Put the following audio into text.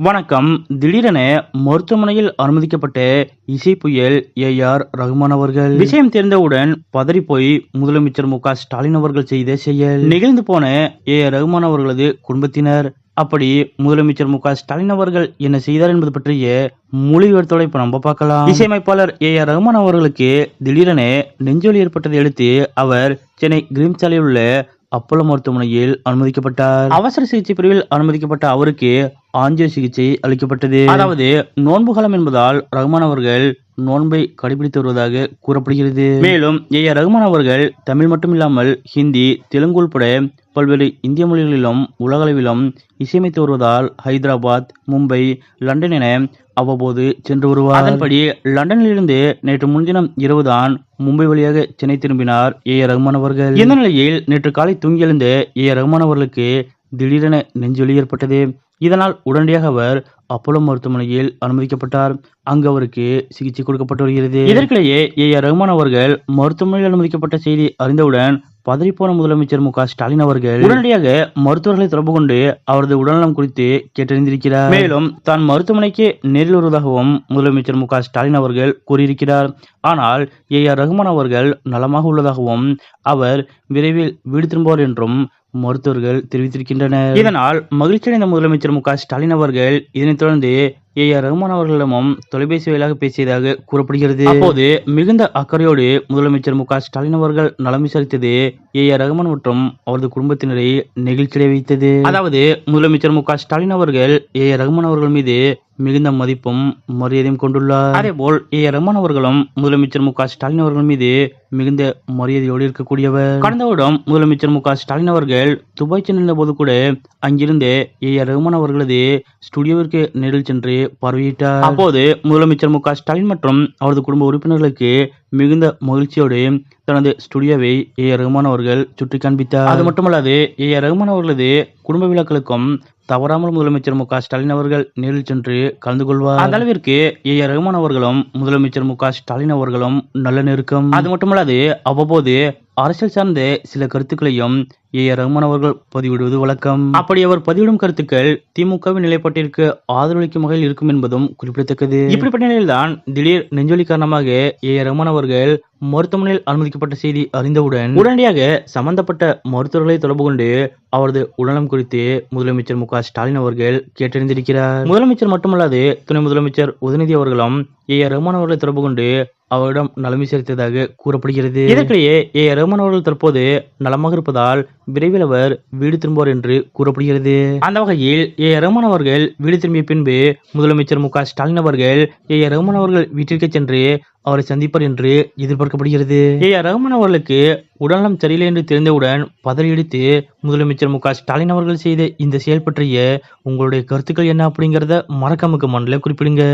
வணக்கம். திடீரென மருத்துவமனையில் அனுமதிக்கப்பட்ட இசை புயல் ஏ.ஆர். ரகுமான் அவர்கள். விஷயம் தெரிந்தவுடன் பதறிப்போய் முதலமைச்சர் மு.க.ஸ்டாலின் அவர்கள் செய்த செயல். நெகிழ்ந்து போன ஏ.ஆர். ரகுமான் அவர்களது குடும்பத்தினர். அப்படி முதலமைச்சர் மு.க.ஸ்டாலின் அவர்கள் என்ன செய்தார் என்பது பற்றிய முழு விவரத்தோட இப்ப நம்ம பார்க்கலாம். இசையமைப்பாளர் ஏ.ஆர். ரகுமான் அவர்களுக்கு திடீரென நெஞ்சொலி ஏற்பட்டதை அடுத்து அவர் சென்னை கிரீம் சாலையில் உள்ள அப்போலோ மருத்துவமனையில் அனுமதிக்கப்பட்டார். அவசர சிகிச்சை பிரிவில் அனுமதிக்கப்பட்ட அவருக்கு ஆஞ்சியோ சிகிச்சை அளிக்கப்பட்டது. அதாவது நோன்பு காலம் என்பதால் ரகுமான் அவர்கள் நோன்பை கடைபிடித்து வருவதாக கூறப்படுகிறது. மேலும் ஏ.ஆர். ரகுமான் அவர்கள் தமிழ் மட்டுமில்லாமல் ஹிந்தி, தெலுங்கு உள்பட பல்வேறு இந்திய மொழிகளிலும் உலகளவிலும் இசையமைத்து வருவதால் ஹைதராபாத், மும்பை, லண்டன் என அவ்வப்போது சென்று வருவார். அதன்படி லண்டனில் இருந்து நேற்று முன்தினம் இரவுதான் மும்பை வழியாக சென்னை திரும்பினார் ஏ.ஆர். ரகுமான் அவர்கள். இந்த நிலையில் நேற்று காலை தூங்கி எழுந்த ஏ.ஆர். ரகுமான் அவர்களுக்கு திடீரென நெஞ்சொலி ஏற்பட்டது. இதனால் உடனடியாக அவர் அப்போலோ மருத்துவமனையில் அனுமதிக்கப்பட்டார். அங்கு அவருக்கு சிகிச்சை கொடுக்கப்பட்டு வருகிறது. இதற்கிடையே ஏ.ஆர். ரகுமான் அவர்கள் மருத்துவமனையில் அனுமதிக்கப்பட்ட செய்தி அறிந்தவுடன் பதறிப்போன முதலமைச்சர் மு.க.ஸ்டாலின் அவர்கள் உடனடியாக மருத்துவர்களை தொடர்பு கொண்டு அவரது உடல்நலம் குறித்து கேட்டறிந்திருக்கிறார். மேலும் தான் மருத்துவமனைக்கு நேரில் வருவதாகவும் முதலமைச்சர் மு.க.ஸ்டாலின் அவர்கள் கூறியிருக்கிறார். ஆனால் ஏ.ஆர். ரகுமான் அவர்கள் நலமாக உள்ளதாகவும் அவர் விரைவில் வீடு திரும்புவார் என்றும் மருத்துவர்கள் தெரிவித்திருக்கின்றனர். இதனால் மகிழ்ச்சியடைந்த முதலமைச்சர் மு.க.ஸ்டாலின் அவர்கள் இதனைத் தொடர்ந்து ஏ.ஆர். ரகுமான் அவர்களிடமும் தொலைபேசி வாயிலாக பேசியதாக கூறப்படுகிறது. அப்போது மிகுந்த அக்கறையோடு முதலமைச்சர் மு.க.ஸ்டாலின் அவர்கள் நலம் விசாரித்தது ஏ.ஆர். ரகுமான் மற்றும் அவரது குடும்பத்தினரை நெகிழ்ச்சியடைய வைத்தது. அதாவது முதலமைச்சர் மு.க.ஸ்டாலின் அவர்கள் ஏ.ஆர். ரகுமான் அவர்கள் மீது மிகுந்த மதிப்பும் மரியாதையும் கொண்டுள்ளார். அதேபோல் ஏ.ஆர். ரகுமான் அவர்களும் முதலமைச்சர் மு.க.ஸ்டாலின் அவர்கள் மீது மிகுந்த மரியாதையோடு இருக்கக்கூடியவர். கடந்த வருடம் முதலமைச்சர் மு.க.ஸ்டாலின் அவர்கள் துபாய் சென்றிருந்த போது கூட அங்கிருந்து ஏ.ஆர். ரகுமான் அவர்களது ஸ்டுடியோவிற்கு நேரில் சென்று பார்வையிட்டார். அப்போது முதலமைச்சர் மு.க.ஸ்டாலின் மற்றும் அவரது குடும்ப உறுப்பினர்களுக்கு மிகுந்த மகிழ்ச்சியோடு தனது ஸ்டுடியோவை ஏ.ஆர். ரகுமான் அவர்கள் சுற்றி காண்பித்தார். அது மட்டுமல்லாது ஏ.ஆர். ரகுமான் அவர்களது குடும்ப விழாக்களுக்கும் தவறாமல் முதலமைச்சர் மு.க.ஸ்டாலின் அவர்கள் நேரில் சென்று கலந்து கொள்வார். அந்த அளவிற்கு ஏ.ஆர். ரகுமான் அவர்களும் முதலமைச்சர் மு.க.ஸ்டாலின் அவர்களும் நல்ல நெருக்கம். அது மட்டுமல்லாது அவ்வப்போது அரசியல் சார்ந்த சில கருத்துக்களையும் ஏ.ஆர். ரகுமான் அவர்கள் பதிவிடுவது வழக்கம். அப்படி அவர் பதிவிடும் கருத்துக்கள் திமுகவின் நிலைப்பாட்டிற்கு ஆதரவளிக்கும் வகையில் இருக்கும் என்பதும் குறிப்பிடத்தக்கது. இப்படிப்பட்ட நிலையில்தான் திடீர் நெஞ்சொலி காரணமாக ஏ.ஆர். ரகுமான் அவர்கள் மருத்துவமனையில் அனுமதிக்கப்பட்ட செய்தி அறிந்தவுடன் உடனடியாக சம்பந்தப்பட்ட மருத்துவர்களை தொடர்பு கொண்டு அவரது உடல்நலம் குறித்து முதலமைச்சர் மு.க.ஸ்டாலின் அவர்கள் கேட்டறிந்திருக்கிறார். முதலமைச்சர் மட்டுமல்லாது துணை முதலமைச்சர் உதயநிதி அவர்களும் ஏ.ஆர். ரகுமான் அவர்களை தொடர்பு கொண்டு அவரிடம் நலம் விசாரித்ததாக கூறப்படுகிறது. இதற்கிடையே ஏ.ஆர். ரகுமான் அவர்கள் தற்போது நலமாக இருப்பதால் விரைவில் அவர் வீடு திரும்புவார் என்று கூறப்படுகிறது. அந்த வகையில் ஏ.ஆர். ரகுமான் அவர்கள் வீடு திரும்பிய பின்பு முதலமைச்சர் மு.க.ஸ்டாலின் அவர்கள் ஏ.ஆர். ரகுமான் அவர்கள் வீட்டிற்கு சென்று அவரை சந்திப்பார் என்று எதிர்பார்க்கப்படுகிறது. ஏ.ஆர். ரகுமான் அவர்களுக்கு உடல்நலம் சரியில்லை என்று தெரிந்தவுடன் பதறியடித்து முதலமைச்சர் மு.க.ஸ்டாலின் அவர்கள் செய்த இந்த செயல் பற்றிய உங்களுடைய கருத்துக்கள் என்ன அப்படிங்கறத மறக்காம கமெண்ட்ல குறிப்பிடுங்க.